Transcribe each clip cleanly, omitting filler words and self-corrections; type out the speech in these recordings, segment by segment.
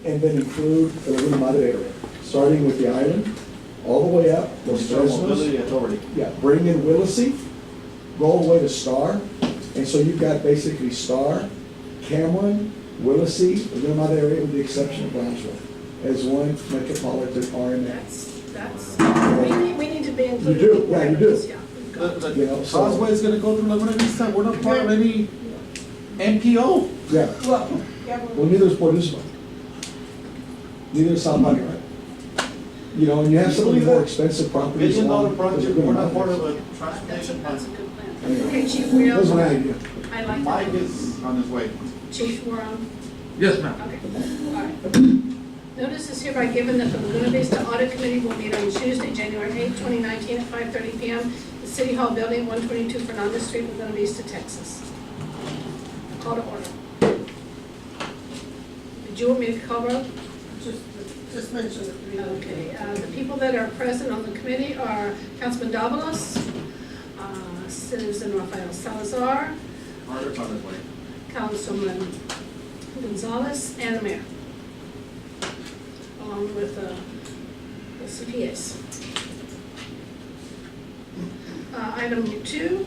and then include the Laguna Madre area, starting with the island, all the way up, Los Mobility Fresnos. Authority. Yeah, bring in Willacy, go all the way to Star, and so you've got basically Star, Cameron, Willacy, Laguna Madre area, with the exception of Brownsville, as one metropolitan RMA. We need to be included. You do, yeah, you do. Yeah. The You know, so- causeway is gonna go through Laguna Vista, we're not part of any MPO. Yeah, Well, yeah, well, neither is Port Isabel. Neither is South Miami, right? You know, and you have some of the more expensive properties. $1 billion along project, the we're Laguna not part of Madre. a transportation that's plan. a good plan. Okay, Chief, we That's my are, idea. I like Mike that. is on his way. Chief, we're on, Yes, ma'am. okay, all right. Notice is hereby given that the Laguna Vista Audit Committee will meet on Tuesday, January 8, 2019 at 5:30 p.m. in City Hall Building, 122 Fernandez Street, Laguna Vista, Texas. Call to order. Did you want me to call roll? Just mention the three. Okay, the people that are present on the committee are Councilman Davalos, Citizen Rafael Salazar, Margaret's on his way. Councilman Gonzalez, and the mayor, along with the CPAs. Item 2,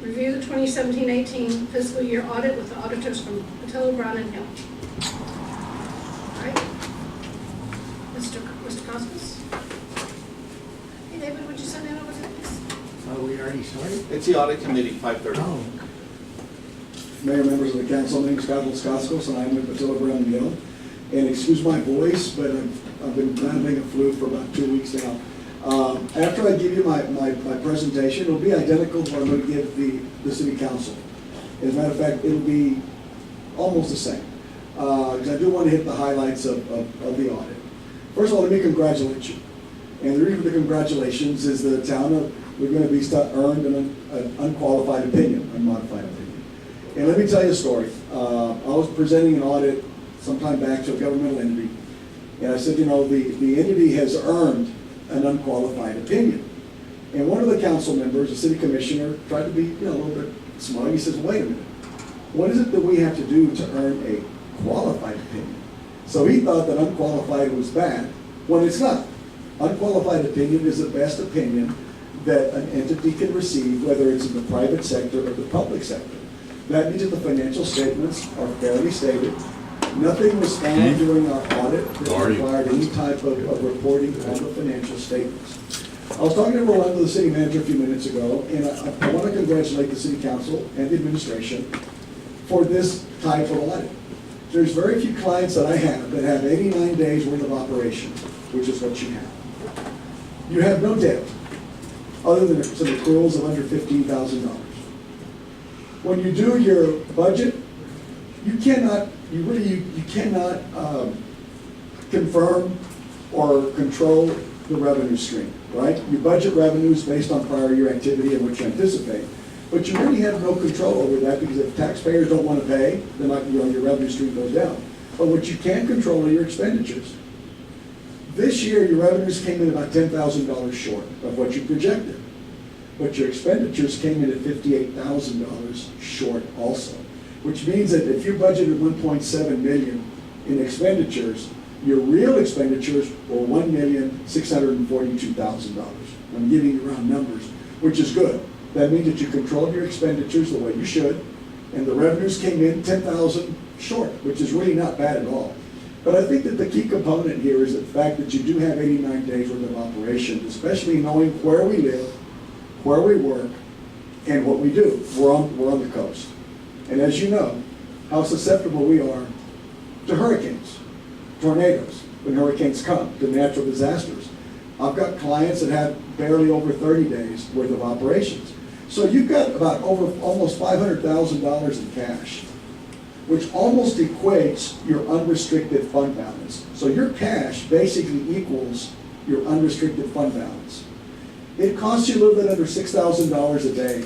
review the 2017-18 fiscal year audit with the auditors from Patillo, Brown and Hill. All right. Mr. Cosmos? Hey, David, would you send that over to us? Oh, we already started? It's the audit committee, 5:30. Oh. Mayor, members of the council, my name is Scott Laskaskos, and I'm with Patillo Brown and Hill. And excuse my voice, but I've been battling a flu for about 2 weeks now. After I give you my presentation, it'll be identical to what I'm going to give the city council. As a matter of fact, it'll be almost the same. Because I do want to hit the highlights of the audit. First of all, let me congratulate you. And the reason for the congratulations is the town of Laguna Vista earned an unqualified opinion, unmodified opinion. And let me tell you a story. I was presenting an audit sometime back to a governmental entity, and I said, you know, the entity has earned an unqualified opinion. And one of the council members, the city commissioner, tried to be, a little bit smug. He says, wait a minute, what is it that we have to do to earn a qualified opinion? So he thought that unqualified was bad, when it's not. Unqualified opinion is the best opinion that an entity can receive, whether it's in the private sector or the public sector. That means that the financial statements are fairly stated. Nothing was found during our audit that required any type of reporting on the financial statements. I was talking to Rolando, the city manager, a few minutes ago, and I want to congratulate the city council and the administration for this type of audit. There's very few clients that I have that have 89 days worth of operation, which is what you have. You have no debt, other than some accruals of under $15,000. When you do your budget, you cannot confirm or control the revenue stream, right? You budget revenues based on prior year activity and what you anticipate, but you really have no control over that, because if taxpayers don't want to pay, then your revenue stream goes down. But what you can control are your expenditures. This year, your revenues came in about $10,000 short of what you projected, but your expenditures came in at $58,000 short also, which means that if you budgeted $1.7 million in expenditures, your real expenditures were $1,642,000. I'm giving you round numbers, which is good. That means that you controlled your expenditures the way you should, and the revenues came in $10,000 short, which is really not bad at all. But I think that the key component here is the fact that you do have 89 days worth of operation, especially knowing where we live, where we work, and what we do. We're on the coast. And as you know, how susceptible we are to hurricanes, tornadoes, when hurricanes come, to natural disasters. I've got clients that have barely over 30 days worth of operations. So you've got about almost $500,000 in cash, which almost equates your unrestricted fund balance. So your cash basically equals your unrestricted fund balance. It costs you a little bit under $6,000 a day.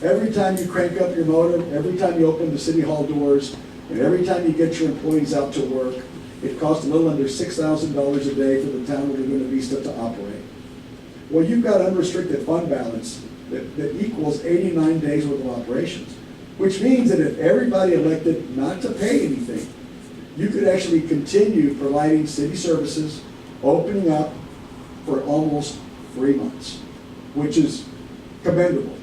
Every time you crank up your motor, every time you open the city hall doors, and every time you get your employees out to work, it costs a little under $6,000 a day for the town of Laguna Vista to operate. Well, you've got unrestricted fund balance that equals 89 days worth of operations, which means that if everybody elected not to pay anything, you could actually continue providing city services, opening up for almost 3 months, which is commendable.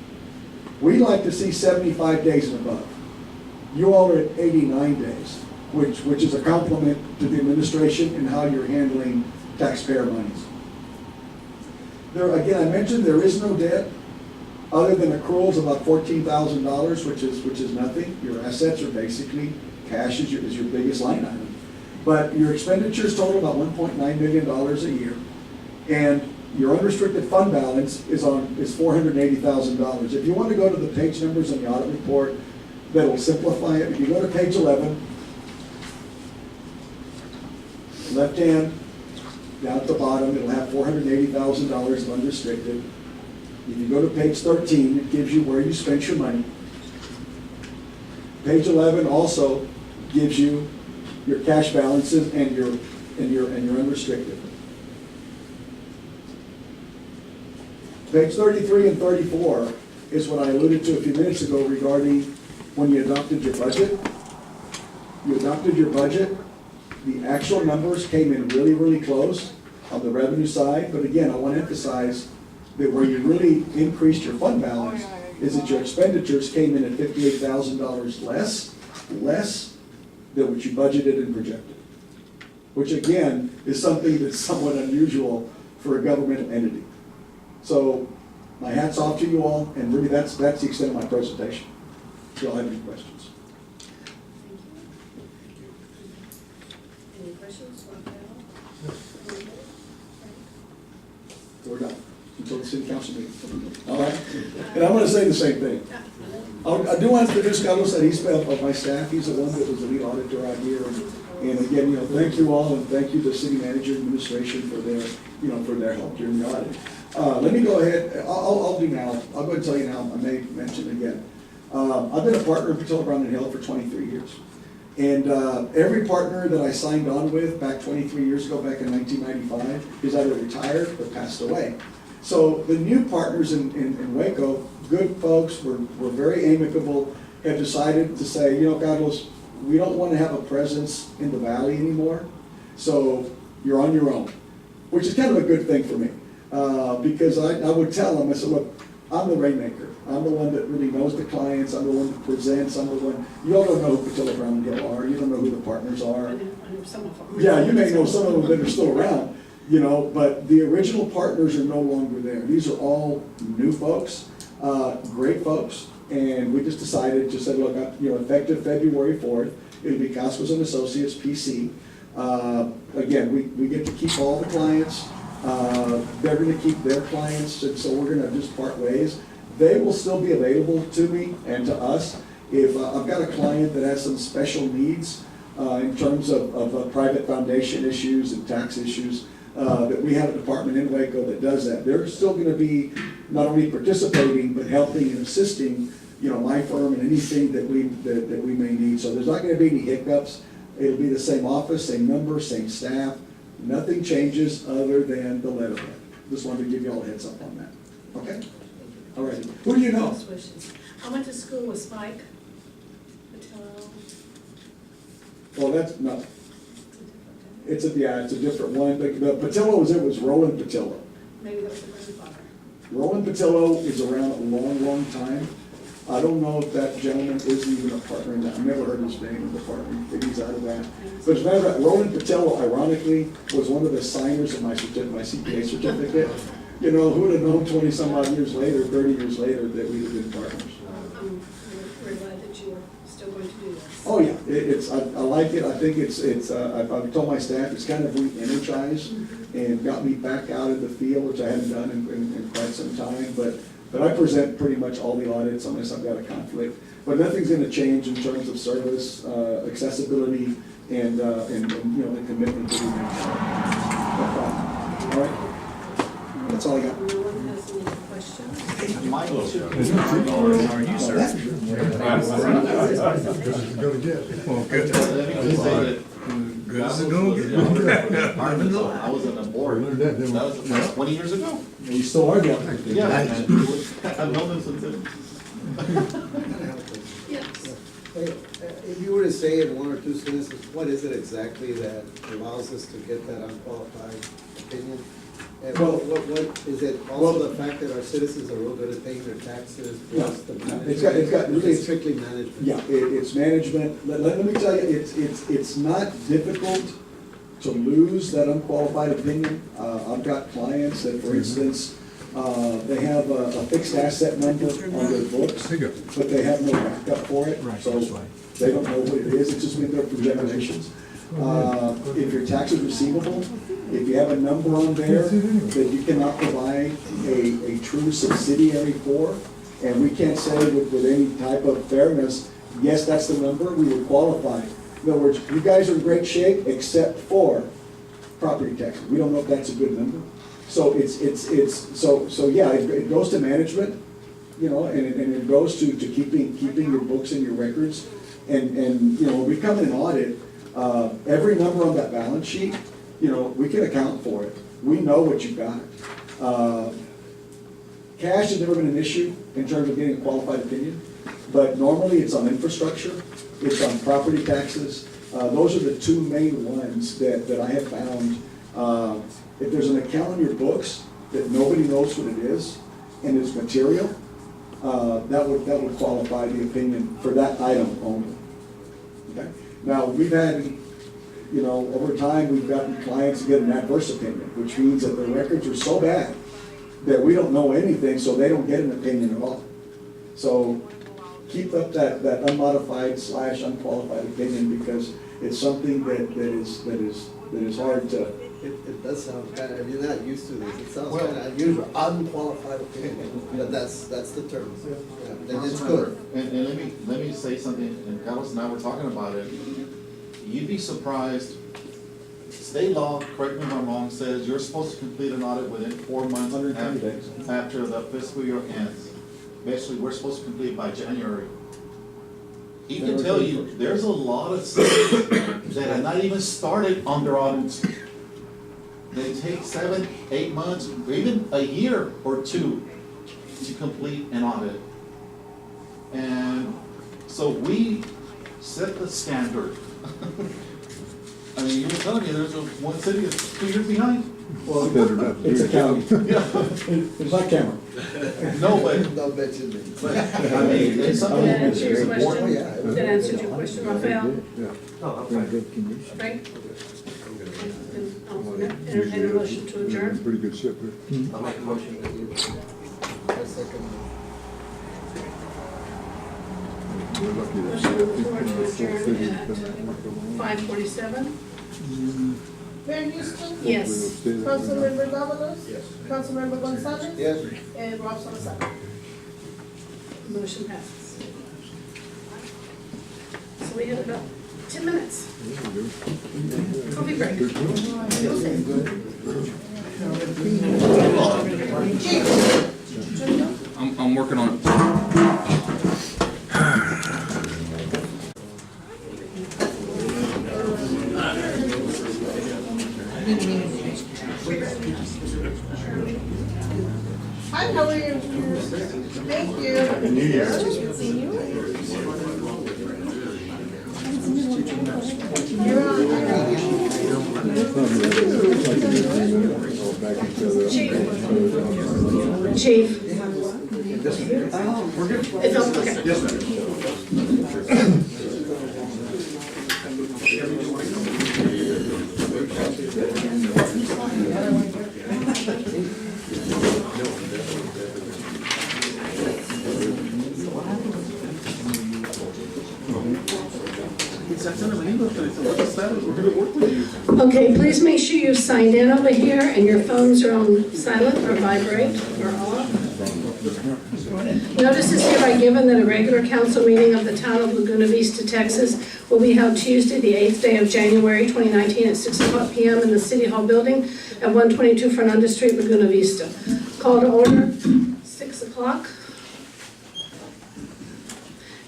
We like to see 75 days and above. You all are at 89 days, which is a compliment to the administration and how you're handling taxpayer monies. There, again, I mentioned there is no debt, other than accruals of about $14,000, which is nothing. Your assets are basically, cash is your biggest line item. But your expenditures total about $1.9 million a year, and your unrestricted fund balance is $480,000. If you want to go to the page numbers in the audit report, that'll simplify it. If you go to page 11, left hand, down at the bottom, it'll have $480,000 of unrestricted. If you go to page 13, it gives you where you spent your money. Page 11 also gives you your cash balances and your unrestricted. Page 33 and 34 is what I alluded to a few minutes ago regarding when you adopted your budget. You adopted your budget. The actual numbers came in really, really close on the revenue side. But again, I want to emphasize that where you really increased your fund balance is that your expenditures came in at $58,000 less than what you budgeted and projected. Which again, is something that's somewhat unusual for a governmental entity. So my hat's off to you all, and really that's the extent of my presentation. If you all have any questions. Any questions, Rafael? We're done until the city council meeting. All right? And I'm going to say the same thing. I do want to introduce Carlos Arispe of my staff. He's the one that was the lead auditor out here. And again, thank you all, and thank you to the city manager and administration for their help during the audit. Let me go ahead. I'll do now. I'll go ahead and tell you now. I may mention it again. I've been a partner of Patillo Brown and Hill for 23 years. And every partner that I signed on with back 23 years ago, back in 1995, is either retired or passed away. So the new partners in Waco, good folks, were very amicable, have decided to say, Carlos, we don't want to have a presence in the valley anymore, so you're on your own, which is kind of a good thing for me. Because I would tell them, I said, look, I'm the rainmaker. I'm the one that really knows the clients. I'm the one that presents. I'm the one, you all don't know who Patillo Brown and Hill are. You don't know who the partners are. I know some of them. Yeah, you may know some of them that are still around, but the original partners are no longer there. These are all new folks, great folks, and we just decided, just said, look, effective February 4th, it'll be Cascos and Associates, PC. Again, we get to keep all the clients. They're going to keep their clients, and so we're going to just part ways. They will still be available to me and to us. If I've got a client that has some special needs in terms of private foundation issues and tax issues, that we have a department in Waco that does that. They're still going to be not only participating, but helping and assisting, my firm and anything that we may need. So there's not going to be any hiccups. It'll be the same office, same number, same staff. Nothing changes other than the letterhead. Just wanted to give you all a heads up on that. Okay? All right. Who do you know? Best wishes. I went to school with Spike Patillo. Well, that's not. It's a different guy. It's a different one. The Patillo was Roland Patillo. Maybe that was the grandfather. Roland Patillo is around a long, long time. I don't know if that gentleman is even a partner in that. I've never heard his name in the partner. Maybe he's out of that. But as a matter of fact, Roland Patillo, ironically, was one of the signers of my CPA certificate. Who would have known 20 some odd years later, 30 years later, that we would have been partners. We're glad that you are still going to do this. Oh yeah, I like it. I think I've told my staff it's kind of re-energized and got me back out in the field, which I hadn't done in quite some time. But I present pretty much all the audits unless I've got a conflict. But nothing's going to change in terms of service, accessibility, and the commitment to the no problem. All right, that's all I got. No one has any questions? How are you, sir? I was on the board. That was 20 years ago. You still are the applicant. Yeah, I've known them since then. Yes. Hey, if you were to say in one or two sentences, what is it exactly that allows us to get that unqualified opinion? And Well- what, is it also the fact that our citizens are real good at paying their taxes, plus the management? It's got- It's strictly management. Yeah, it's management. Let me tell you, it's not difficult to lose that unqualified opinion. I've got clients that, for instance, they have a fixed asset number on their books, but they have no backup for it, so they don't know what it is. It's just been there for generations. If your tax is receivable, if you have a number on there that you cannot provide a true subsidiary for, and we can't say with any type of fairness, yes, that's the number, we would qualify. In other words, you guys are in great shape except for property taxes. We don't know if that's a good number. So so yeah, it goes to management, you know, and it goes to keeping your books and your records. And, you know, when we come in and audit, every number on that balance sheet, you know, we can account for it. We know what you got. Cash has never been an issue in terms of getting a qualified opinion, but normally it's on infrastructure, it's on property taxes. Those are the two main ones that I have found. If there's an account on your books that nobody knows what it is, and it's material, that would qualify the opinion for that item only. Okay? Now, we've had, you know, over time, we've gotten clients to get an adverse opinion, which means that the records are so bad that we don't know anything, so they don't get an opinion at all. So keep up that unmodified / unqualified opinion, because it's something that is hard to. It does sound kind of, if you're not used to this, it sounds kind of unusual, unqualified opinion, but that's the term. Yeah, and it's good. And let me say something, and Carlos and I were talking about it. You'd be surprised, state law, correct me if I'm wrong, says you're supposed to complete an audit within 4 months 120 days. after the fiscal year ends. Basically, we're supposed to complete by January. He can tell you, there's a lot of cities that have not even started on their audits. They take 7, 8 months, or even a year or two to complete an audit. And so we set the standard. I mean, you were telling me there's one city that's 2 years behind? Well, it's a county. Yeah. It's not Cameron. No, but, Don't mention me. I mean, it's something That that's answers your important. question? That answers your question, Rafael? No, I'm fine. Frank? Entertain a motion to adjourn? Pretty good ship here. I'll make a motion that you. I second. We're lucky that Motion on the floor to full city adjourn at doesn't work alone. 5:47. Mayor Houston? Yes. Stay that way. Councilmember Davalos? Yes. Councilmember Gonzalez? Yes. And Rob Salazar? Motion passes. So we have about 10 minutes. Coffee break. I'm working on it. Hi, how are you? Thank you. Happy New Year. You're on. Chief. It's on, okay. Yes, ma'am. Okay, please make sure you signed in over here and your phones are on silent or vibrate or off. Notice is hereby given that a regular council meeting of the town of Laguna Vista, Texas will be held Tuesday, the 8th day of January 2019 at 6:00 p.m. in the City Hall building at 122 Fernandez Street, Laguna Vista. Call to order, 6 o'clock.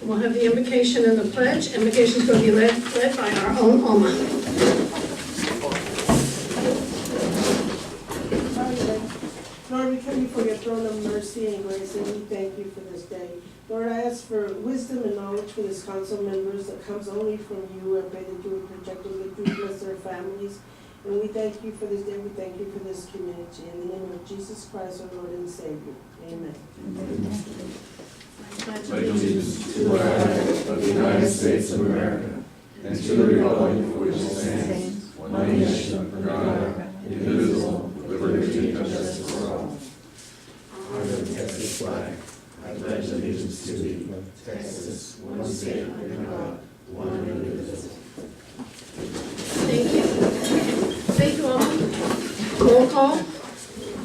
We'll have the invocation and the pledge. Invocation is going to be led by our own Alma. Lord, we come come before your throne of mercy and grace, and we thank you for this day. Lord, I ask for wisdom and knowledge for this council members that comes only from you. I pray that you will protect them, that you bless their families. And we thank you for this day, we thank you for this community. In the name of Jesus Christ, our Lord and Savior. Amen. Pledge Pledge allegiance to the flag of the United States of America and to the republic for which it stands, one nation under God, indivisible, with liberty and justice for all. Under the Texas flag, I pledge allegiance to thee, Texas, one state under God, one indivisible. Thank you. Thank you all. Roll call.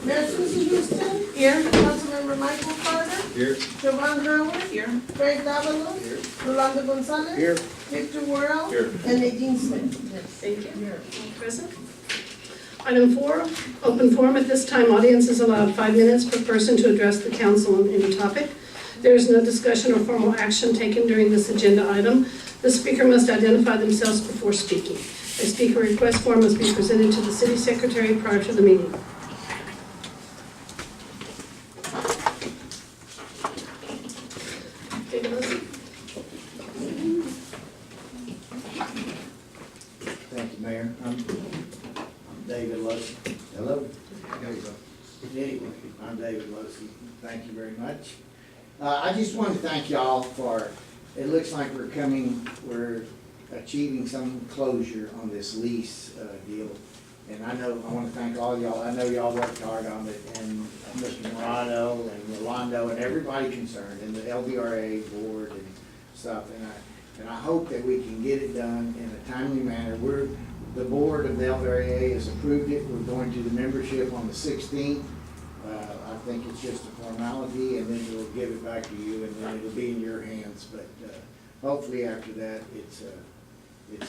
Mayor Susan Houston. Here. Councilmember Michael Carter. Here. Jovan Howard. Here. Craig Davalos. Here. Rolando Gonzalez. Here. Victor Worrell. Here. And Nadine Smith. Thank you. All present. Item 4, open forum. At this time, audience is allowed 5 minutes per person to address the council on any topic. There is no discussion or formal action taken during this agenda item. The speaker must identify themselves before speaking. A speaker request form must be presented to the city secretary prior to the meeting. David Lewis. Thank you, Mayor. I'm David Lucy. Hello. Anyway, I'm David Lucy. Thank you very much. I just want to thank y'all for, it looks like we're achieving some closure on this lease deal. And I want to thank all y'all. I know y'all worked hard on it, and Mr. Morano and Rolando and everybody concerned, and the LVRA board and stuff. And I hope that we can get it done in a timely manner. The board of the LVRA has approved it. We're going to the membership on the 16th. I think it's just a formality, and then we'll give it back to you, and then it'll be in your hands. But hopefully after that, it's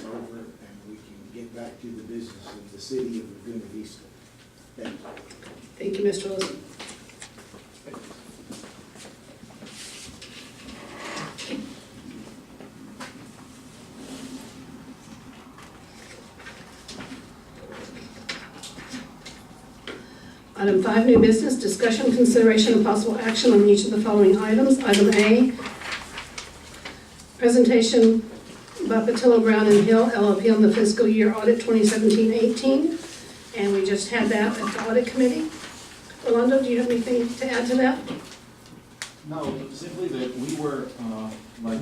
over, and we can get back to the business of the city of Laguna Vista. Thank you. Thank you, Mr. Lewis. Item 5, new business, discussion, consideration, and possible action on each of the following items. Item A, presentation by Patillo Brown and Hill LLP on the fiscal year audit 2017-18, and we just had that at the audit committee. Rolando, do you have anything to add to that? No, simply that we were, like,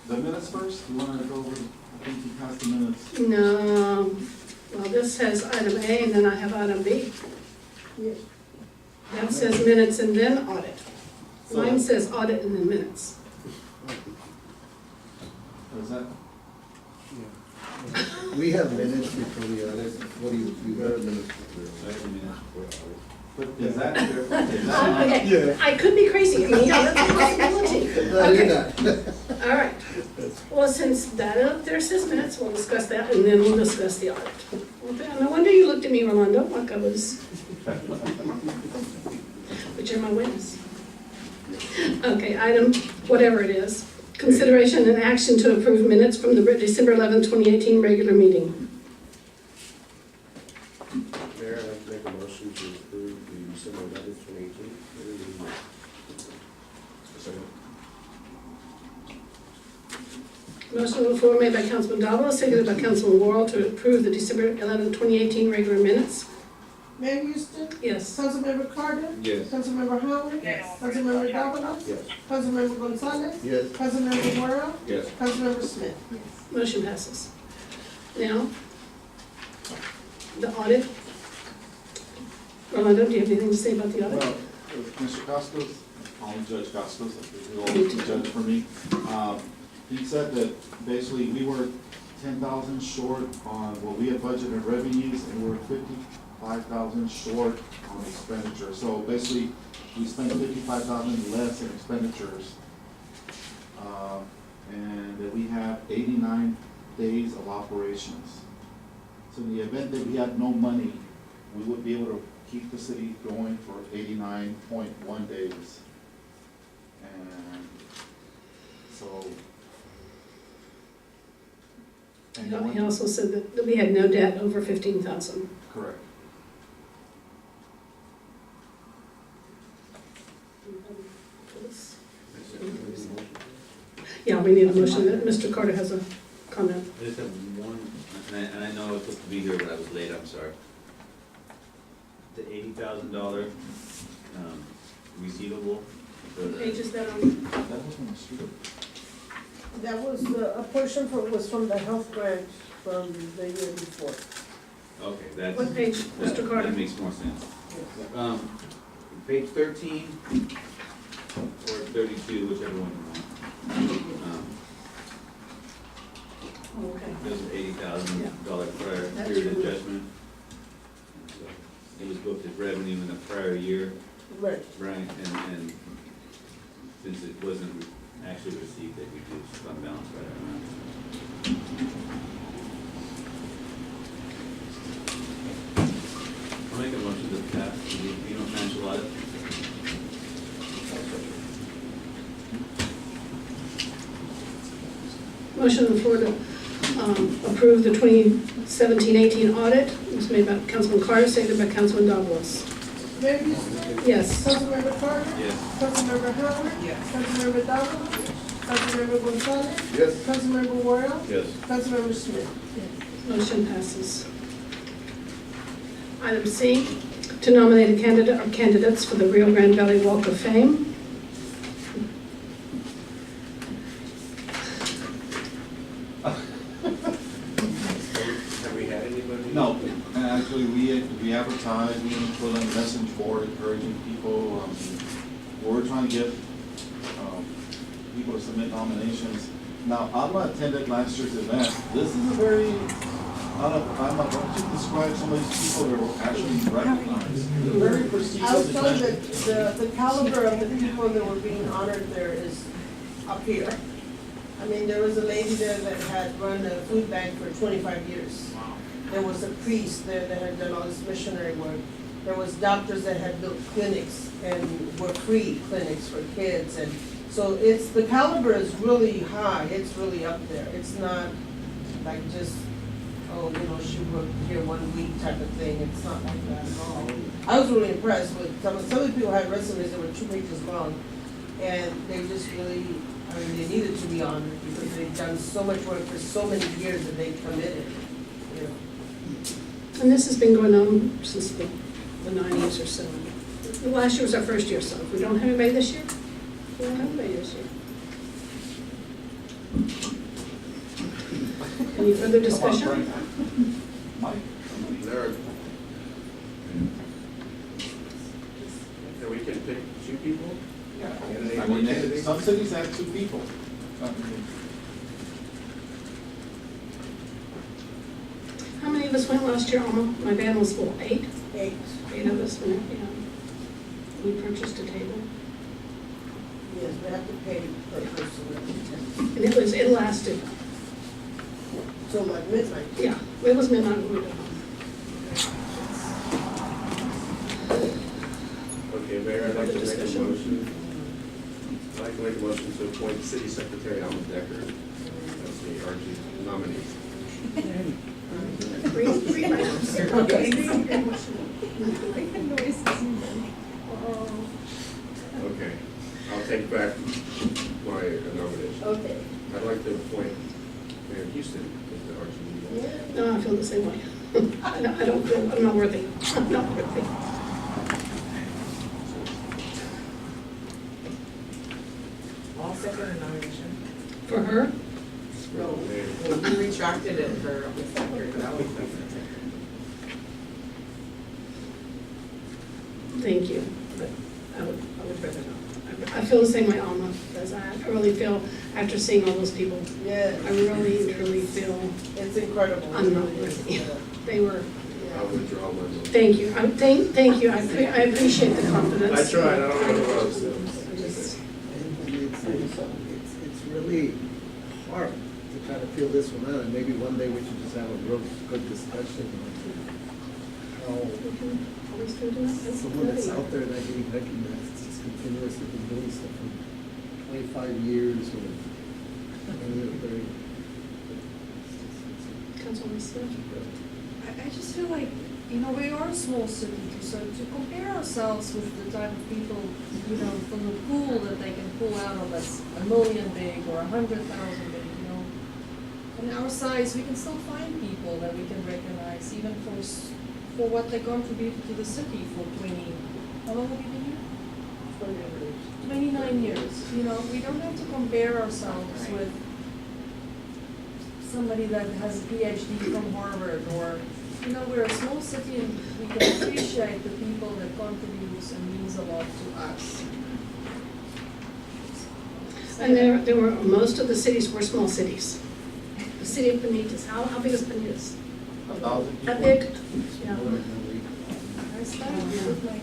the minutes first, you wanna go over, I think you passed the minutes. No, well, this says item A, and then I have item B. Yes. That says minutes and then audit. Mine says audit and then minutes. Is that, We have minutes before the others. What do you got minutes but is that, Okay, I could be crazy, I mean, yeah, that's a possibility. No, you're Okay. not. All right, well, since that up there says minutes, we'll discuss that, and then we'll discuss the audit. Well, no wonder you looked at me, Rolando, like I was, but you're my witness. Okay, item, whatever it is, consideration and action to approve minutes from the December 11, 2018 regular meeting. Mayor, I'd like to make a motion to approve the December 11th, 2018. Motion on the floor made by Councilman Davalos, seconded by Councilman Worrell to approve the December 11, 2018 regular minutes. Mayor Houston. Yes. Councilmember Carter. Yes. Councilmember Howard. Yes. Councilmember Davalos. Yes. Councilmember Gonzalez. Yes. Councilmember Worrell. Yes. Councilmember Smith. Motion passes. Now, the audit. Rolando, do you have anything to say about the audit? well, Mr. Costos, calling Judge Costos, he's the judge for me. He said that basically we were 10,000 short on what we had budgeted revenues, and we were 55,000 short on expenditure. So basically, we spent 55,000 less in expenditures. And that we have 89 days of operations. So in the event that we had no money, we would be able to keep the city going for 89.1 days. And so. And He also said that we had no debt over 15,000. correct. we need a motion that Mr. Carter has a comment. I just have one, and I know I was supposed to be here, but I was late, I'm sorry. The $80,000 receivable for What page the, is that on? That was on the street. That was, a portion was from the health grant from the year before. okay, that's. What page, that- Mr. Carter? That makes more sense. Page 13 or 32, whichever one you want. Oh, okay. There's an $80,000 prior That's period removed. adjustment. So it was booked as revenue in the prior year, Right. right? And since it wasn't actually received, they reduced fund balance by that amount. I'll make a motion to pass the Reno financial audit. Motion on the floor to approve the 2017-18 audit. It was made by Councilman Carter, seconded by Councilman Davalos. Mayor Houston. Yes. Councilmember Carter. Yes. Councilmember Howard. Yes. Councilmember Davalos. Councilmember Gonzalez. Yes. Councilmember Worrell. Yes. Councilmember Smith. Motion passes. Item C, to nominate a candidate or candidates for the Rio Grande Valley Walk of Fame. Have we had anybody? No, and actually, we advertise, we put on the message board encouraging people, we're trying to get, people to submit nominations. Now, Alma attended last year's event, this is a very, Alma, why don't you describe some of these people that were actually recognized? Very I prestigious was told event. that the caliber of the people that were being honored there is up here. I mean, there was a lady there that had run a food bank for 25 years. There was a priest there that had done all this missionary work. There was doctors that had built clinics and were free clinics for kids. And so the caliber is really high, it's really up there. It's not like just, she worked here 1 week type of thing. It's not like that at all. I was really impressed with some of the people had resumes that were 2 pages long. And they just really, they needed to be honored because they've done so much work for so many years that they committed, you know. And this has been going on since the 90s or so. Last year was our first year, so if we don't have anybody this year, we don't have anybody this year. Any further discussion? Mike? There are. So we can pick 2 people? I mean, some cities have 2 people. How many of us went last year, Alma? My band was full, 8? 8. 8 of us went, yeah. We purchased a table. Yes, we have to pay per person. And it lasted, So like midnight. yeah, it was midnight when we got home. Okay, Mayor, I'd like to make a Discussion. motion. I'd like to make a motion to appoint City Secretary Alma Decker as the RG nominee. Three items. Okay, I'll take back my nomination. Okay. I'd like to appoint Mayor Houston as the RG. Yeah. No, I feel the same way. I don't feel, I'm not worthy. I'm not worthy. I'll second the nomination. For her? No, you retracted it for the secretary, but I was the secretary. Thank you, but I would rather not. I feel the same way, Alma, because I really feel, after seeing all those people, Yeah. I really feel It's incredible. I'm not worthy. They were, I'll withdraw my motion. thank you, thank you, I appreciate the confidence. I tried, I don't know what else. I just- It's really hard to try to feel this one out, and maybe one day we should just have a real good discussion on how we can always do that. someone that's out there not getting recognized, it's continuously been doing stuff for 25 years or any of Councilwoman Smith? I just feel like, you know, we are a small city, so to compare ourselves with the type of people, you know, from the pool that they can pull out of us, 1 million big or 100,000 big, you know. In our size, we can still find people that we can recognize, even for what they contributed to the city for 20, how long have you been here? 29 years, you know, we don't have to compare ourselves with somebody that has a PhD from Harvard, or, you know, we're a small city and we can appreciate the people that contributes and means a lot to us. And there were, most of the cities were small cities. The city of Panitas, how big is Panitas? 1,000 That people. big? Yeah. I started with my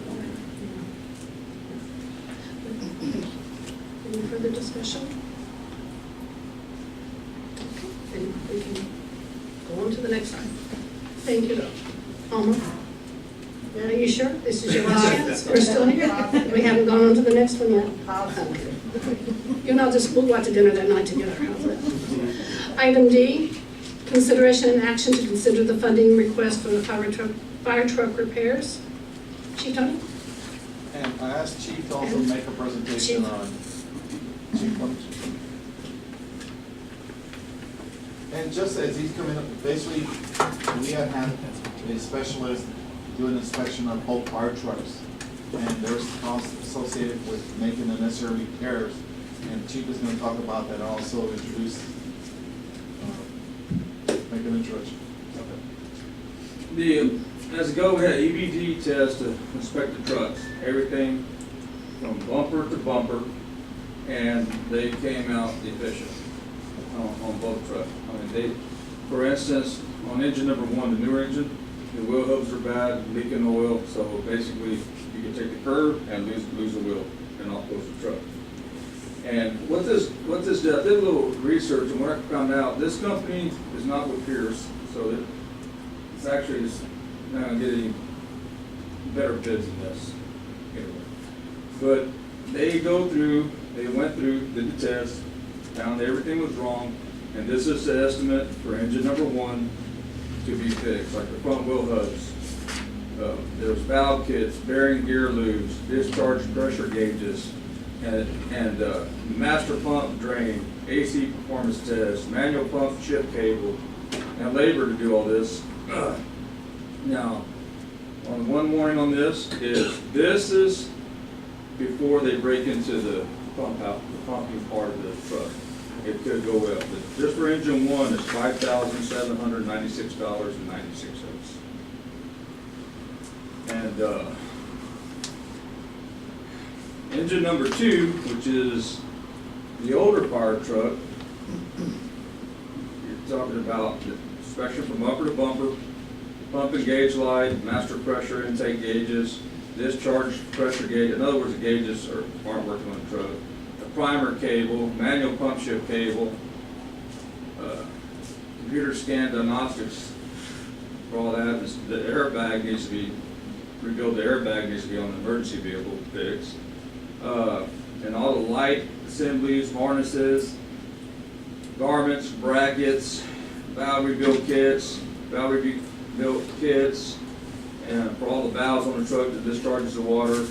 Any further discussion? Okay, then we can go on to the next item. Thank you, Alma. Are you sure this is your last chance? We're still here. We haven't gone on to the next one yet. You know, we'll go out to dinner that night together. How's that? Item D, consideration and action to consider the funding request for the fire truck repairs. Chief Tony? And I asked Chief to also make a presentation Chief. on. Chief, what? And just as he's coming up, basically, we have had a specialist do an inspection on both fire trucks. And there's costs associated with making the necessary repairs. And Chief is gonna talk about that, also introduce, make an introduction. As a go, we had an EBD test to inspect the trucks, everything from bumper to bumper, and they came out deficient on both trucks. I mean, for instance, on engine number 1, the newer engine, the wheel hubs are bad, leaking oil, so basically you can take the curve and lose the wheel, and off goes the truck. And what this did, I did a little research, and what I found out, this company is not with Pierce, so it's actually just not gonna get any better bids than this. Anyway. But they went through, did the test, found everything was wrong, and this is the estimate for engine number 1 to be fixed, like the front wheel hubs. There's valve kits, bearing gear loops, discharge pressure gauges, and master pump drain, AC performance test, manual pump chip cable, and labor to do all this. Now, one warning on this is before they break into the pumping part of the truck. It could go up, but just for engine 1, it's $5,796.96. And engine number 2, which is the older fire truck, you're talking about the inspection from bumper to bumper, pump and gauge light, master pressure intake gauges, discharge pressure gauge. In other words, the gauges aren't working on the truck. A primer cable, manual pump ship cable, computer scan diagnostics for all that. The airbag needs to be rebuilt. The airbag needs to be on the emergency vehicle fixed. And all the light assemblies, harnesses, garments, brackets, valve rebuild kits, and for all the valves on the truck that discharges the water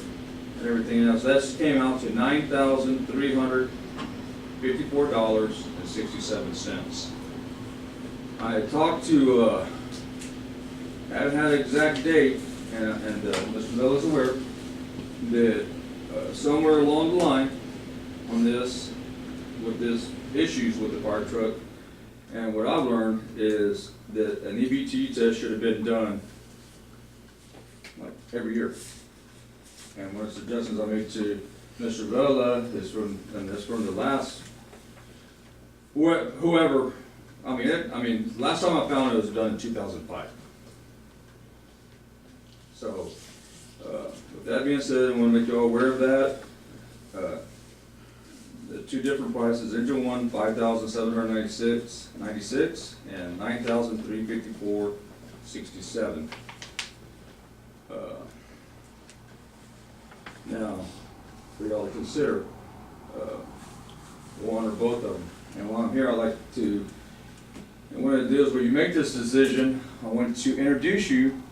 and everything else. That came out to $9,354.67. I had talked to, I haven't had an exact date, and Mr. Miller is aware that somewhere along the line on this, with this issues with the fire truck, and what I've learned is that an EBT test should have been done like every year. And one of the suggestions I made to Mr. Vela is from the last, whoever, last time I found it was done in 2005. So, with that being said, I want to make you all aware of that. The two different prices, engine 1, $5,796.96 and $9,354.67. Now, for y'all to consider one or both of them. And while I'm here, I'd like to, and one of the deals where you make this decision, I want to introduce you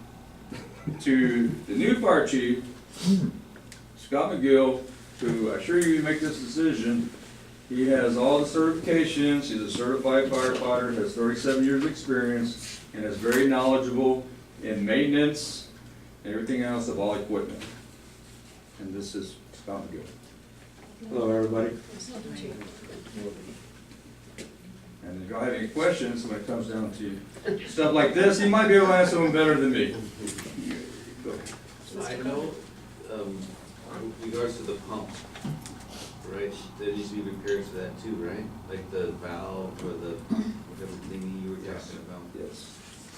to the new fire chief, Scott McGill, who I assure you make this decision. He has all the certifications, he's a certified firefighter, has 37 years of experience, and is very knowledgeable in maintenance and everything else of all equipment. And this is Scott McGill. Hello, everybody. And if y'all have any questions when it comes down to stuff like this, he might be able to answer them better than me. Go ahead. I know, with regards to the pump, right, there needs to be repairs to that too, right? Like the valve or the, whatever thingy you were talking about? Yes.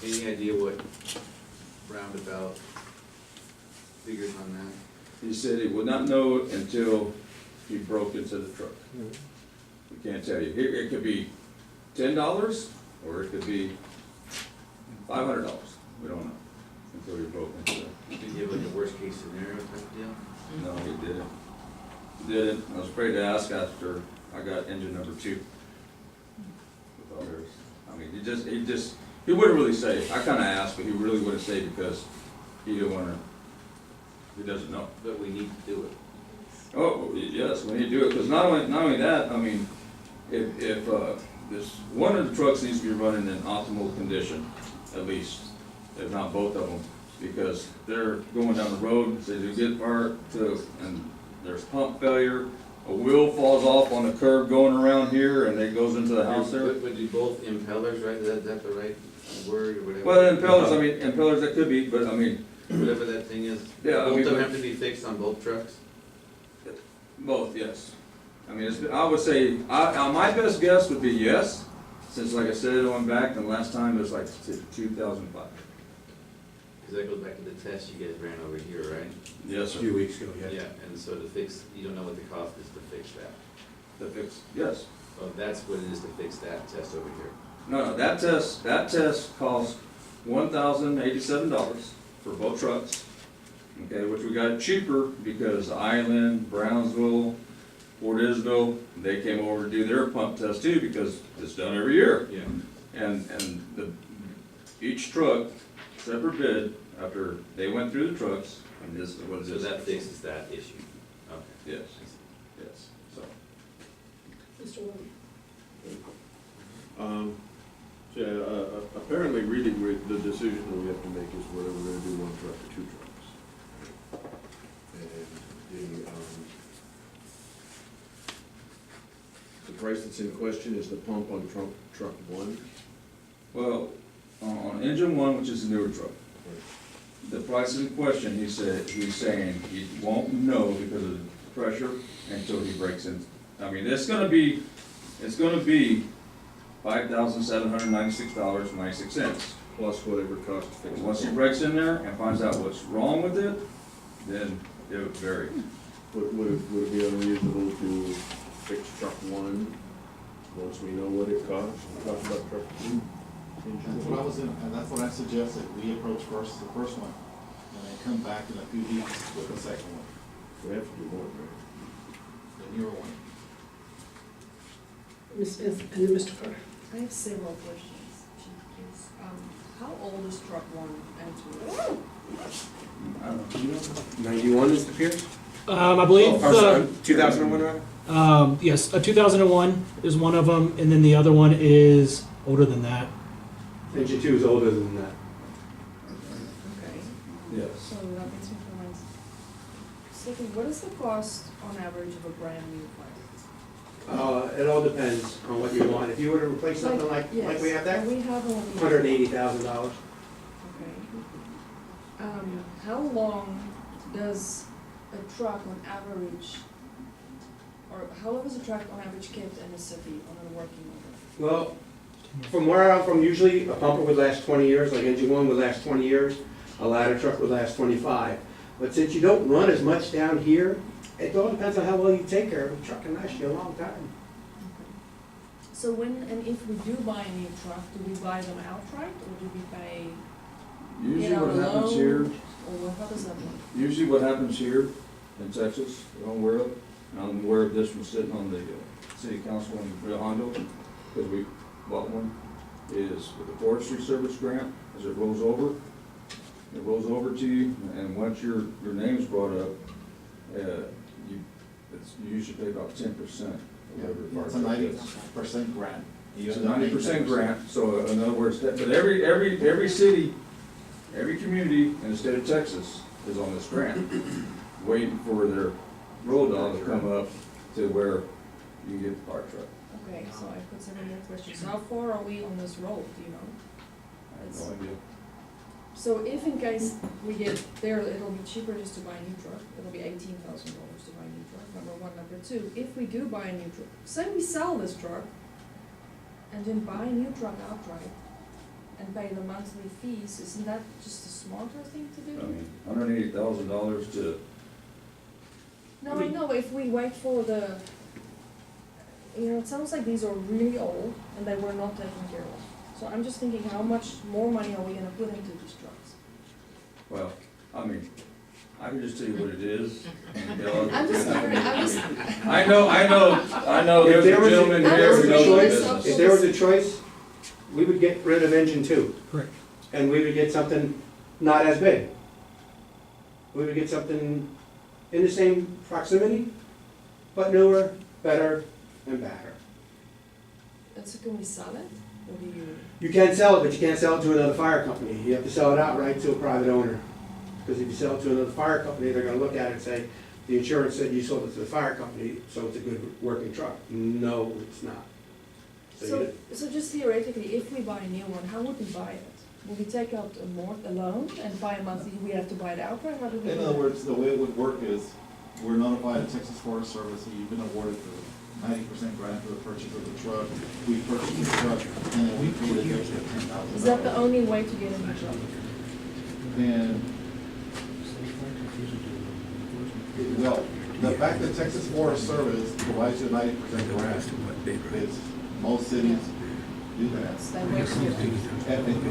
Any idea what roundabout figures on that? He said he would not know until he broke into the truck. We can't tell you. It could be $10 or it could be $500. We don't know until he broke into it. Did he have like a worst case scenario type deal? No, he didn't. He didn't. I was afraid to ask after I got engine number 2 with others. I mean, he wouldn't really say. I kind of asked, but he really wouldn't say because he didn't want to, he doesn't know. But we need to do it. Oh, yes, we need to do it, because not only that, I mean, if this, one of the trucks needs to be running in optimal condition, at least, if not both of them, because they're going down the road, so they get far to, and there's pump failure, a wheel falls off on the curb going around here, and it goes into the house there. Would do both impellers, right? Is that the right word or whatever? Well, impellers that could be, but I mean. Whatever that thing is. Yeah, I Both mean, of them have to be fixed on both trucks? Both, yes. I mean, I would say, my best guess would be yes, since like I said, it went back, and the last time it was like 2005. Because that goes back to the test you guys ran over here, right? Yes, sir. A few weeks ago, yeah. Yeah, and so to fix, you don't know what the cost is to fix that. Yes. Well, that's what it is to fix that test over here. No, that test cost $1,087 for both trucks. Okay, which we got cheaper because Island, Brownsville, Fort Isabel, they came over to do their pump test too because it's done every year. Yeah. And each truck, separate bid, after they went through the trucks, and this is what it So is. that fixes that issue. Okay. Yes, yes, so. Mr. Williams. Apparently reading the decision that we have to make is whether we're gonna do 1 truck or 2 trucks. And the price that's in question is the pump on truck 1. Well, on engine 1, which is the newer truck, the price in question, he's saying he won't know because of the pressure until he breaks in. I mean, it's gonna be $5,796.96. Plus whatever cost to fix it. Once he breaks in there and finds out what's wrong with it, then it would vary. Would it be unreasonable to fix truck 1 once we know what it costs? Talk about truck 2? That's what I suggested, we approach first the first one, and then come back in a few weeks with the second one. We have to do more, right? The newer one. Ms. Smith, and then Mr. Carter. I have several questions, Chief, please. How old is truck 1 and 2? I don't know. 91 is the Pierce? I believe, 2001, rather? yes, a 2001 is one of them, and then the other one is older than that. Engine 2 is older than that. Okay. Yes. So that makes me feel nice. Second, what is the cost on average of a brand new fire? It all depends on what you want. If you were to replace something like we have there, We have one. $180,000. Okay. How long does a truck on average, or how long is a truck on average kept in a city on a working order? Well, from where I'm from, usually a pumper would last 20 years, like engine 1 would last 20 years, a ladder truck would last 25. But since you don't run as much down here, it all depends on how well you take care of the truck, and last you a long time. So when and if we do buy a new truck, do we buy them outright, or do we pay? Usually what happens here, Or how does that work? usually what happens here in Texas, I'm aware of, and I'm aware of this from sitting on the city council in Rio Hondo, because we bought one, is with the Forestry Service grant, as it rolls over, it rolls over to you, and once your name's brought up, you usually pay about 10%. It's a 90% grant. It's a 90% grant, so in other words, but every city, every community in the state of Texas is on this grant, waiting for their road dog to come up to where you can get the fire truck. Okay, so I put some more questions. How far are we on this road, do you know? I have no idea. So if in case we get there, it'll be cheaper just to buy a new truck. It'll be $18,000 to buy a new truck, number one. Number two, if we do buy a new truck, say we sell this truck and then buy a new truck outright and pay the monthly fees, isn't that just a smarter thing to do? I mean, $180,000 to, No, I know, if we wait for the, it sounds like these are really old and they were not taken care of. So I'm just thinking, how much more money are we gonna put into these trucks? well, I mean, I can just tell you what it is. I'm just curious, I know, If there's there a was, gentleman if here there was who a knows the choice, business. if there was a choice, we would get rid of engine 2. Correct. And we would get something not as big. We would get something in the same proximity, but newer, better, and badder. And so can we sell it, or do you? You can sell it, but you can't sell it to another fire company. You have to sell it outright to a private owner. Because if you sell it to another fire company, they're gonna look at it and say, the insurance said you sold it to the fire company, so it's a good working truck. No, it's not. So just theoretically, if we buy a new one, how would we buy it? Will we take out a loan and buy a monthly, we have to buy it outright, how do we do In that? other words, the way it would work is, we're notified at Texas Forest Service that you've been awarded the 90% grant for the purchase of the truck. We purchase the truck, and then we pay the extra $10,000. Is that the only way to get a new truck? And, well, the fact that Texas Forest Service provides you a 90% grant is, most cities do that.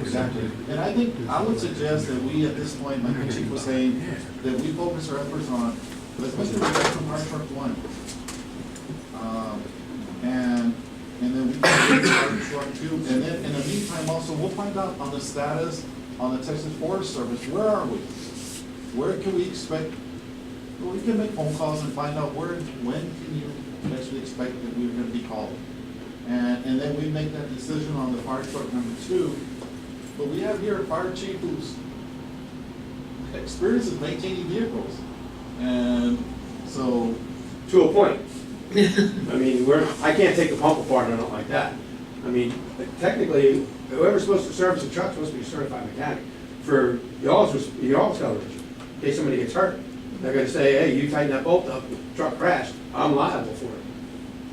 Exactly. And I think, I would suggest that we, at this point, like the chief was saying, that we focus our efforts on, let's make sure we got some fire truck 1. And then we can get fire truck 2. And then, in the meantime, also, we'll find out on the status on the Texas Forest Service, where are we? Where can we expect, well, we can make phone calls and find out when can you actually expect that we're gonna be called? And then we make that decision on the fire truck number 2. But we have here a fire chief who's experienced in maintaining vehicles. And so. To a point. I mean, I can't take a pump apart or nothing like that. I mean, technically, whoever's supposed to service a truck's supposed to be a certified mechanic. For y'all's coverage, in case somebody gets hurt. They're gonna say, hey, you tighten that bolt up, the truck crashed, I'm liable for it.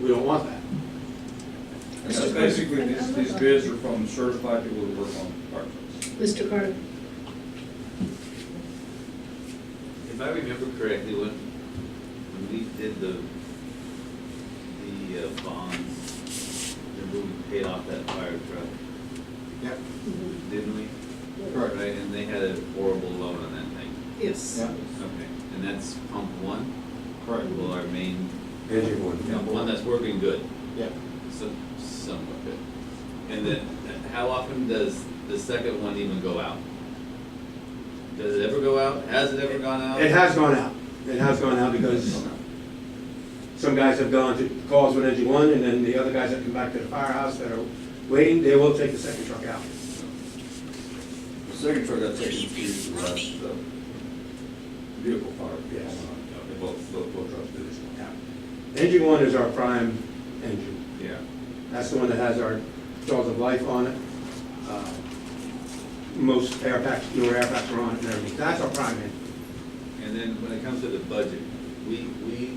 We don't want that. And that's basically, these bids are from certified people who work on fire trucks. Mr. Carter? If I remember correctly, when we did the bonds, remember we paid off that fire truck? Yep. Didn't we? Correct. Right, and they had a horrible loan on that thing. Yes. Yeah. Okay, and that's pump 1? Correct. Well, our main, Engine 1. pump 1 that's working good, Yeah. somewhat good. And then, how often does the second one even go out? Does it ever go out? Has it ever gone out? It has gone out. It has gone out because some guys have gone to calls with engine 1, and then the other guys that come back to the firehouse that are waiting, they will take the second truck out. The second truck got taken to the last vehicle fire. Yes. Both trucks did this. Engine 1 is our prime engine. Yeah. That's the one that has our jaws of life on it. Most air packs, newer air packs are on it and everything. That's our prime engine. And then when it comes to the budget, we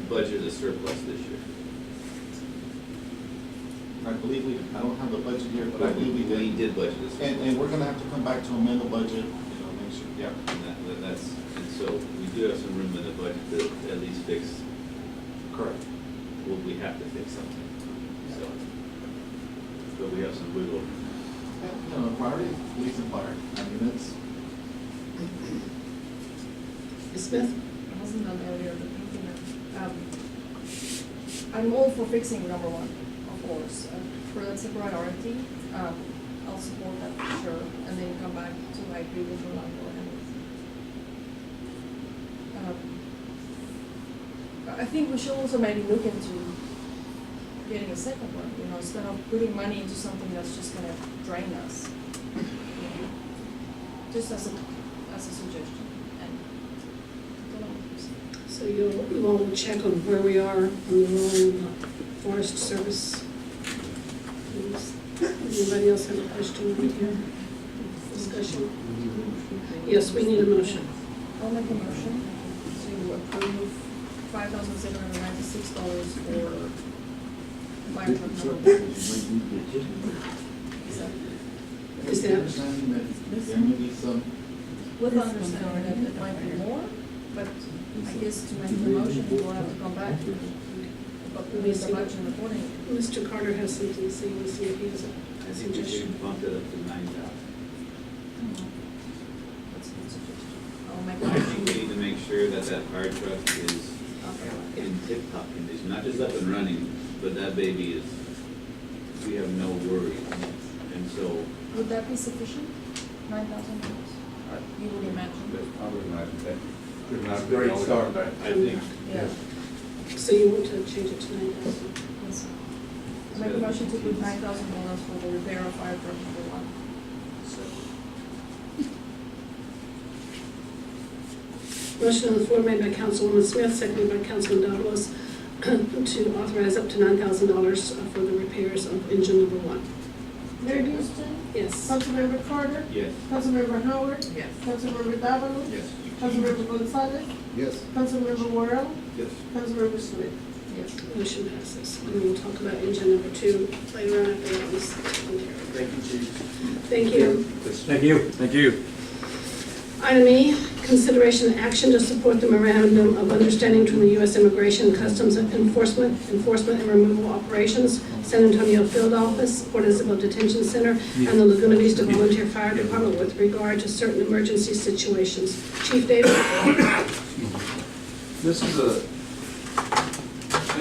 budgeted a surplus this year. I believe I don't have the budget here, but I believe we did. We did budget a surplus. And we're gonna have to come back to amend the budget, make sure. Yeah, and so we do have some room in the budget to at least fix. Correct. Well, we have to fix something, so. But we have some wiggle room. Priority, police and fire. I mean, it's. Ms. Smith? I wasn't done earlier, but thinking I'm all for fixing number 1, of course. For that's a priority. I'll support that for sure, and then come back to I agree with Rolando and with I think we should also maybe look into getting a second one, you know, instead of putting money into something that's just gonna drain us. You know, just as a suggestion, and, I don't know. So you will check on where we are on the rolling Forest Service. Please. Anybody else have a question right here? Discussion? Yes, we need a motion. I'll make a motion to approve $5,796 for fire truck number one. Is that? Understanding that there may be some, With understanding that it might be more, but I guess to make the motion, we'll have to come back. But we need the budget accordingly. Mr. Carter has something to say, we'll see if he has I a think we suggestion. should bump it up to 9,000. That's a good suggestion. I'll make a I think we motion. need to make sure that that fire truck is in tip-top condition, not just up and running, but that baby is, we have no worries. And so, Would that be sufficient? $9,000? You would imagine? I would imagine that. Could not be Great all start. done. I think, Yeah. So you want to change it to 9,000? Yes. I make a motion to put $9,000 for the repair of fire truck number one. Motion on the floor made by Councilwoman Smith, seconded by Councilman Davalos, to authorize up to $9,000 for the repairs of engine number one. Mayor Houston, Yes. Councilmember Carter, yes. Councilmember Howard, Yes. Councilmember Davalos, Yes. Councilmember Gonzalez, Yes. Councilmember Worrell, Yes. Councilmember Smith. Yes. Motion passes. And we'll talk about engine number two later on after that was taken care of. Thank you, Chief. Thank you. Thank you. Thank you. Item E, consideration and action to support the memorandum of understanding between the U.S. Immigration and Customs Enforcement and Removal Operations, San Antonio Field Office, Port Isabel Detention Center, and the Laguna Vista Volunteer Fire Department with regard to certain emergency situations. Chief David? This is a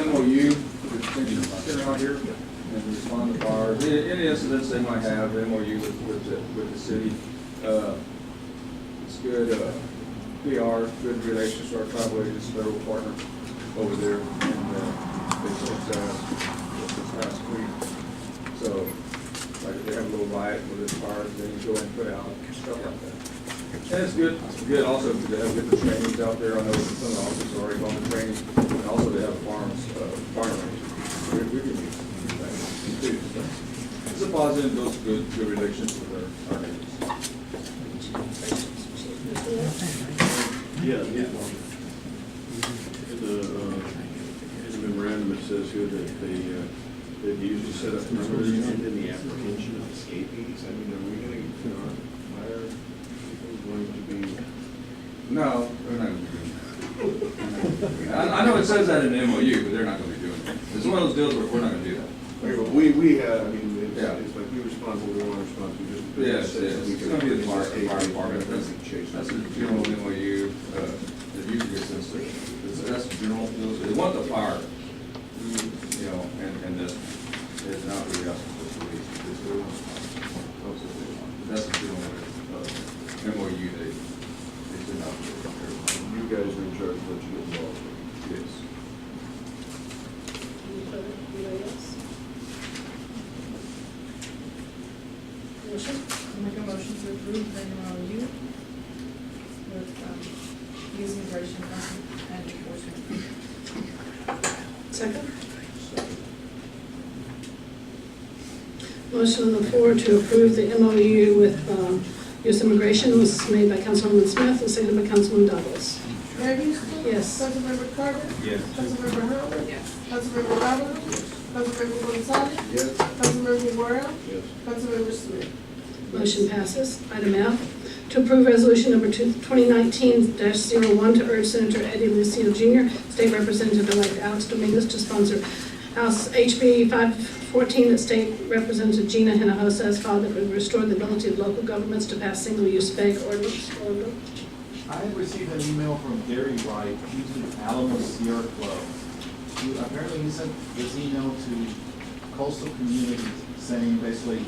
MOU that's out here and respond to fires. Any incidents they might have, MOU with the city. It's good PR, good relations to our tribal agents, federal partner over there. And they sent us this last week. So, like if they have a little riot with this fires, then you go and put out stuff like that. And it's good also to have different trainings out there. I know some of the officers are already gone to training, and also they have farms, farm range. We can use that too. It's a positive, those good relations with our neighbors. Yeah, in the memorandum, it says here that they usually set up numbers in the apprehension of escapees. I mean, are we gonna, hire people going to be? No, they're not gonna be doing that. I know it says that in the MOU, but they're not gonna be doing that. It's one of those deals where we're not gonna do that. Okay, but we have, I mean, Yeah. it's like we respond what we want to respond to, just. Yes, it's gonna be the fire department, that's That's a general MOU, that usually gets us, that's general, they want the fire, you know, and that, it's not really us, it's the police, it's the, that's a general, MOU they send out. You guys are in charge of what you get involved with. Yes. Anybody else? Motion? I'll make a motion to approve the MOU with U.S. Immigration and Enforcement. Second? Motion on the floor to approve the MOU with U.S. Immigration was made by Councilwoman Smith and seconded by Councilman Davalos. Mayor Houston? Yes. Councilmember Carter? Yes. Councilmember Howard? Yes. Councilmember Davalos? Councilmember Gonzalez? Yes. Councilmember Worrell? Yes. Councilmember Smith. Motion passes. Item F, to approve resolution number 2019-01 to urge Senator Eddie Lucio Jr., State Representative-elect Alex Dominguez to sponsor House HB 514 that State Representative Gina Hinojosa has filed that would restore the ability of local governments to pass single-use bag ordinance. I had received an email from Gary Wright, he's with Alamo Sierra Club. Apparently he sent this email to coastal communities saying basically,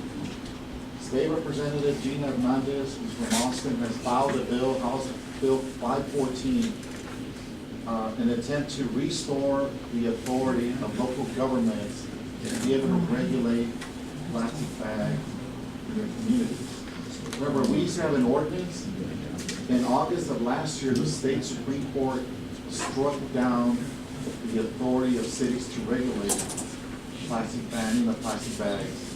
State Representative Gina Hernandez, who's from Austin, has filed a bill, House Bill 514, an attempt to restore the authority of local governments to be able to regulate plastic bags in their communities. Remember, we used to have an ordinance. In August of last year, the state Supreme Court struck down the authority of cities to regulate banning of plastic bags.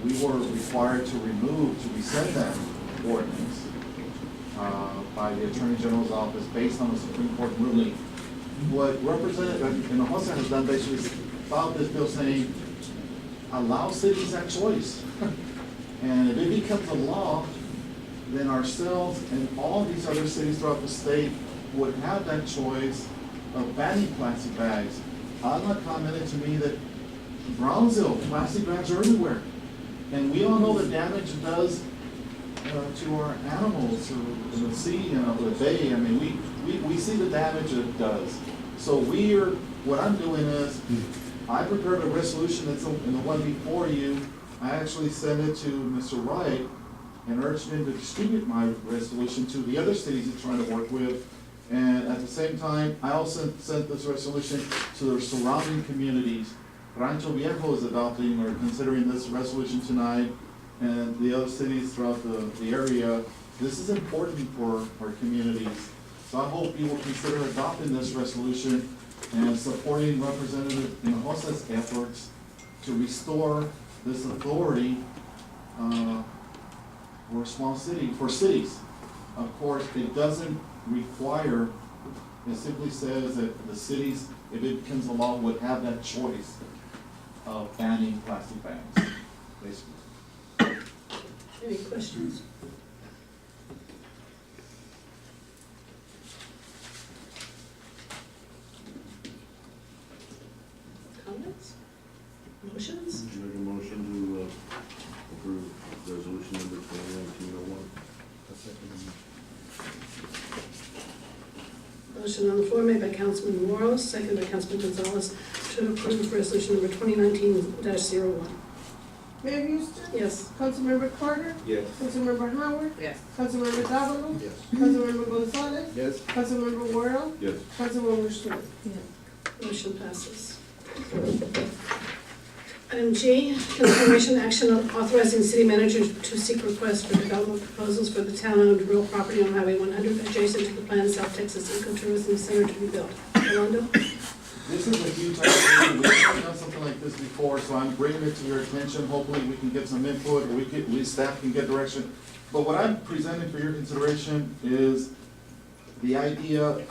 We were required to rescind that ordinance by the Attorney General's office based on the Supreme Court ruling. What Representative Hinojosa has done basically is filed this bill saying, allow cities that choice. And if it becomes a law, then ourselves and all these other cities throughout the state would have that choice of banning plastic bags. Alma commented to me that Brownsville, plastic bags are everywhere. And we all know the damage it does to our animals or in the sea, the bay. I mean, we see the damage it does. So what I'm doing is, I prepared a resolution that's in the one before you. I actually sent it to Mr. Wright and urged him to distribute my resolution to the other cities he's trying to work with. And at the same time, I also sent this resolution to the surrounding communities. Rancho Viejo is adopting or considering this resolution tonight, and the other cities throughout the area. This is important for our communities. So I hope you will consider adopting this resolution and supporting Representative Hinojosa's efforts to restore this authority for a small city, for cities. Of course, it doesn't require, it simply says that the cities, if it becomes a law, would have that choice of banning plastic bags, basically. Any questions? Comments? Motions? Make a motion to approve resolution number 2019-01. Motion on the floor made by Councilman Morrow, second by Councilman Gonzalez, to approve resolution number 2019-01. Mayor Houston? Yes. Councilmember Carter? Yes. Councilmember Howard? Yes. Councilmember Davalos? Yes. Councilmember Gonzalez? Yes. Councilmember Worrell? Yes. Councilmember Smith? Motion passes. Item G, consideration action on authorizing city manager to seek requests for development proposals for the town-owned real property on Highway 100 adjacent to the planned South Texas Ecotourism Center to be built. Orlando? This is a huge opportunity. We've done something like this before, so I'm bringing it to your attention. Hopefully we can get some input, or we staff can get direction. But what I'm presenting for your consideration is the idea,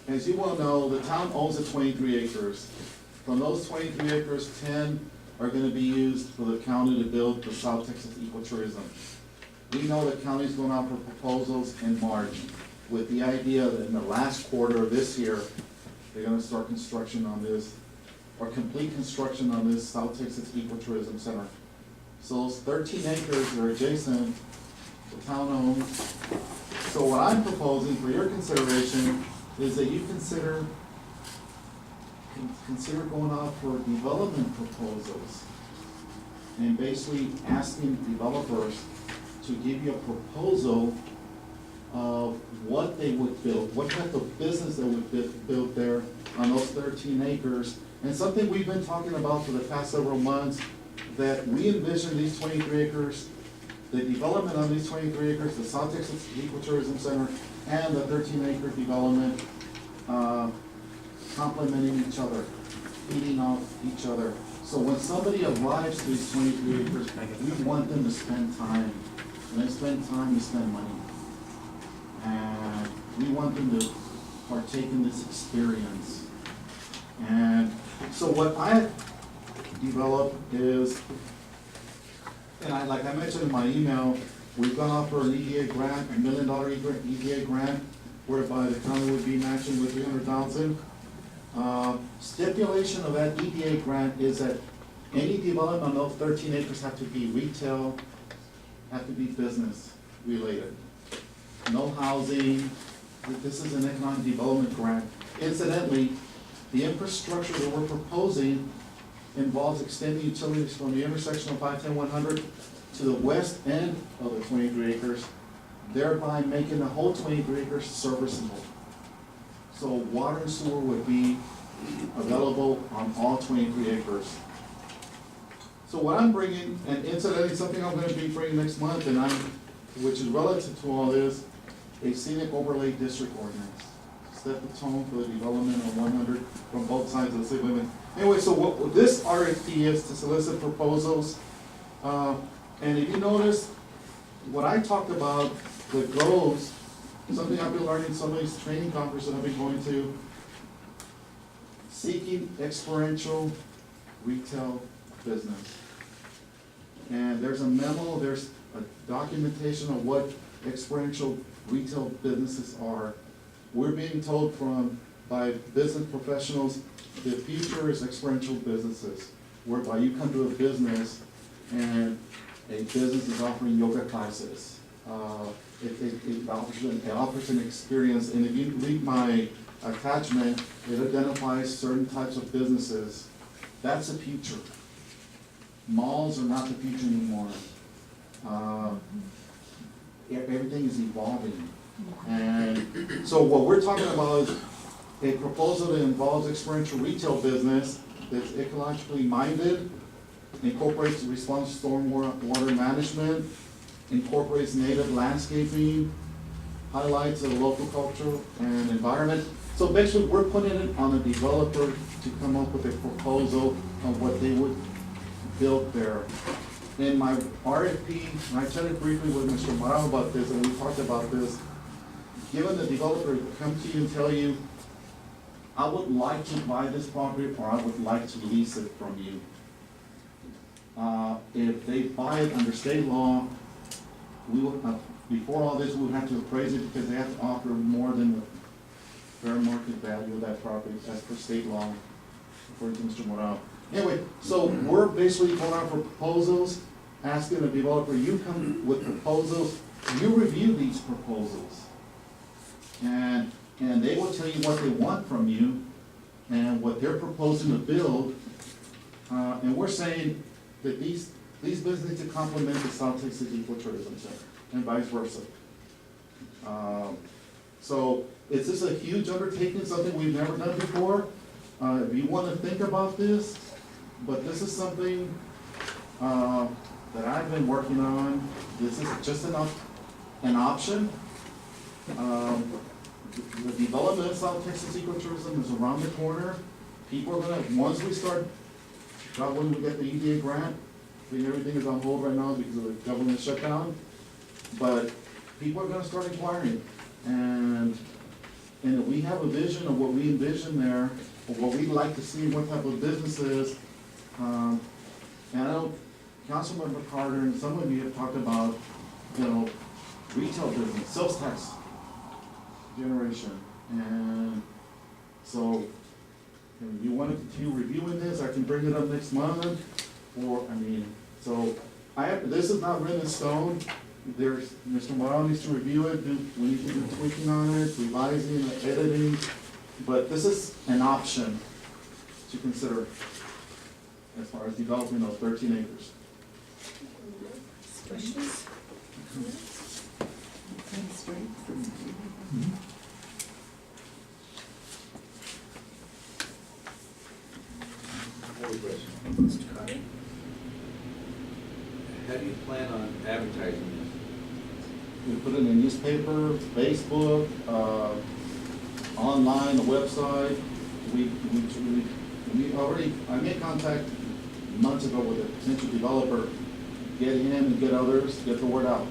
as you well know, the town owns the 23 acres. From those 23 acres, 10 are gonna be used for the county to build the South Texas Ecotourism. We know the county's going out for proposals in March with the idea that in the last quarter of this year, they're gonna start construction on this, or complete construction on this South Texas Ecotourism Center. So those 13 acres that are adjacent, the town owns. So what I'm proposing for your consideration is that you consider going out for development proposals and basically asking developers to give you a proposal of what they would build, what type of business they would build there on those 13 acres. And something we've been talking about for the past several months, that we envision these 23 acres, the development on these 23 acres, the South Texas Ecotourism Center, and the 13-acre development complementing each other, feeding off each other. So when somebody arrives to these 23 acres, we want them to spend time. When they spend time, we spend money. And we want them to partake in this experience. And so what I developed is, and like I mentioned in my email, we've gone out for an EDA grant, $1 million EDA grant, whereby the county would be matching with $300,000. Stipulation of that EDA grant is that any development on those 13 acres have to be retail, have to be business related. No housing. This is an economic development grant. Incidentally, the infrastructure that we're proposing involves extending utilities from the intersection of 510-100 to the west end of the 23 acres, thereby making the whole 23 acres serviceable. So water and sewer would be available on all 23 acres. So what I'm bringing, and incidentally, something I'm gonna be bringing next month, which is relative to all this, a scenic overlay district ordinance. Set the tone for the development of 100 from both sides of the city limit. Anyway, so what this RFP is to solicit proposals, and if you notice, what I talked about, the goals, something I've been learning in some of these training conferences I've been going to, seeking experiential retail business. And there's a memo, there's a documentation of what experiential retail businesses are. We're being told by business professionals, the future is experiential businesses, whereby you come to a business and a business is offering yoga classes. It offers an experience, and if you read my attachment, it identifies certain types of businesses. That's the future. Malls are not the future anymore. Everything is evolving. And so what we're talking about is a proposal that involves experiential retail business that's ecologically minded, incorporates the response to stormwater management, incorporates native landscaping, highlights the local culture and environment. So basically, we're putting it on a developer to come up with a proposal on what they would build there. In my RFP, and I chatted briefly with Mr. Morales about this, and we talked about this, given the developer come to you and tell you, I would like to buy this property, or I would like to lease it from you. If they buy it under state law, we would, before all this, we would have to appraise it because they have to offer more than the fair market value of that property as per state law, according to Mr. Morales. Anyway, so we're basically going out for proposals, asking the developer, you come with proposals, you review these proposals. And they will tell you what they want from you and what they're proposing to build. And we're saying that these businesses need to complement the South Texas Ecotourism Center and vice versa. So it's just a huge undertaking, something we've never done before. If you want to think about this, but this is something that I've been working on. This is just an option. The development of South Texas Ecotourism is around the corner. People are gonna, once we start, when we get the EDA grant, I think everything is on hold right now because of the government shutdown. But people are gonna start inquiring. And if we have a vision of what we envision there, or what we'd like to see, what type of businesses, and I know Councilmember Carter and some of you have talked about, retail business, sales tax generation. And so, if you want to continue reviewing this, I can bring it up next month, this is not written in stone. Mr. Morales needs to review it, we need to do tweaking on it, revising, editing, but this is an option to consider as far as developing those 13 acres. Questions? I have a question. Mr. Carter? How do you plan on advertising We put it in the newspaper, Facebook, online, the website. I made contact months ago with a potential developer, get him and get others, get the word out.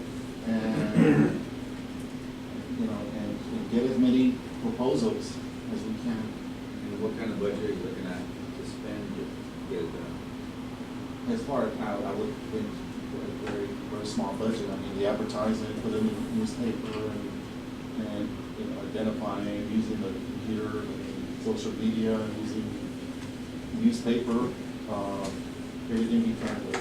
And, and get as many proposals as we can. and what kind of budget are you looking at to spend to get it done? As far as, I would think, a very, very small budget. I mean, the advertising, put it in the newspaper and identifying, using the computer, social media, using newspaper, everything we can do.